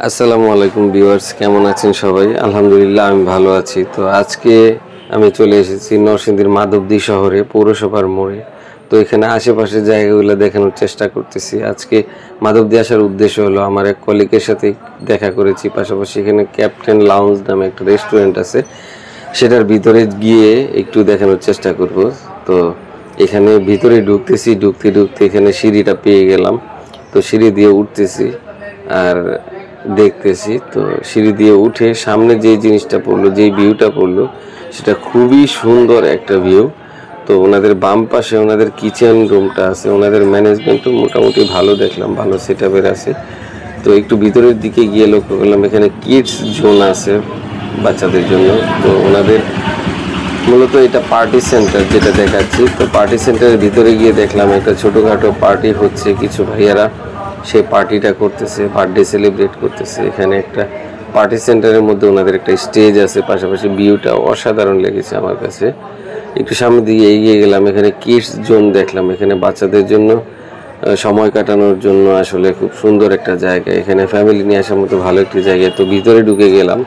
আসসালামু আলাইকুম ভিউয়ার্স, কেমন আছেন সবাই? আলহামদুলিল্লাহ আমি ভালো আছি। তো আজকে আমি চলে এসেছি নরসিংদীর মাধবদী শহরে পৌরসভার মোড়ে। তো এখানে আশেপাশের জায়গাগুলো দেখানোর চেষ্টা করতেছি। আজকে মাধবদী আসার উদ্দেশ্য হলো আমার এক কলিগের সাথে দেখা করেছি, পাশাপাশি এখানে ক্যাপ্টেন লাউঞ্জ নামে একটা রেস্টুরেন্ট আছে, সেটার ভিতরে গিয়ে একটু দেখানোর চেষ্টা করব। তো এখানে ভিতরে ঢুকতে ঢুকতে এখানে সিঁড়িটা পেয়ে গেলাম। তো সিঁড়ি দিয়ে উঠতেছি আর দেখতেছি। তো সিঁড়ি দিয়ে উঠে সামনে যে জিনিসটা পড়লো, যেই ভিউটা পড়লো, সেটা খুবই সুন্দর একটা ভিউ। তো ওনাদের বাম পাশে ওনাদের কিচেন রুমটা আছে, ওনাদের ম্যানেজমেন্টও মোটামুটি ভালো দেখলাম, ভালো সেট আপের আছে। তো একটু ভিতরের দিকে গিয়ে লক্ষ্য করলাম এখানে কিডস জোন আছে বাচ্চাদের জন্য। তো ওনাদের মূলত এটা পার্টি সেন্টার যেটা দেখাচ্ছি। তো পার্টি সেন্টারের ভিতরে গিয়ে দেখলাম একটা ছোটোখাটো পার্টি হচ্ছে, কিছু ভাইয়ারা সেই পার্টিটা করতেছে, বার্থডে সেলিব্রেট করতেছে। এখানে একটা পার্টি সেন্টারের মধ্যে ওনাদের একটা স্টেজ আছে, পাশাপাশি ভিউটা অসাধারণ লেগেছে আমার কাছে। একটু সামনের দিকে এগিয়ে গেলাম, এখানে কিডস জোন দেখলাম। এখানে বাচ্চাদের জন্য সময় কাটানোর জন্য আসলে খুব সুন্দর একটা জায়গা, এখানে ফ্যামিলি নিয়ে আসার মতো ভালো একটি জায়গা। তো ভিতরে ঢুকে গেলাম।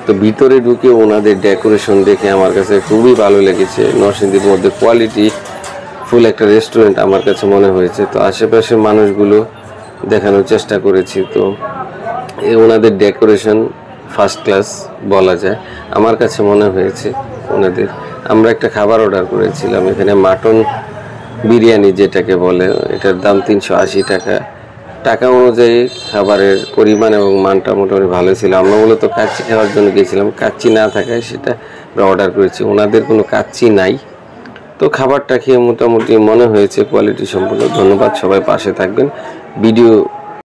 তো ভিতরে ঢুকে ওনাদের ডেকোরেশন দেখে আমার কাছে খুবই ভালো লেগেছে। নরসিংদীর মধ্যে কোয়ালিটি ফুল একটা রেস্টুরেন্ট আমার কাছে মনে হয়েছে। তো আশেপাশের মানুষগুলো দেখানোর চেষ্টা করেছি। তো ওনাদের ডেকোরেশন ফার্স্ট ক্লাস বলা যায়, আমার কাছে মনে হয়েছে ওনাদের। আমরা একটা খাবার অর্ডার করেছিলাম, এখানে মাটন বিরিয়ানি যেটাকে বলে, এটার দাম 380 টাকা। টাকা অনুযায়ী খাবারের পরিমাণ এবং মানটা মোটামুটি ভালো ছিল। আমরা মূলত কাচ্চি খাওয়ার জন্য গিয়েছিলাম, কাচ্চি না থাকায় সেটা আমরা অর্ডার করেছি। ওনাদের কোনো কাচ্চি নাই। তো খাবারটা খেয়ে মোটামুটি মনে হয়েছে কোয়ালিটি সম্পূর্ণ। ধন্যবাদ, সবাই পাশে থাকবেন। ভিডিও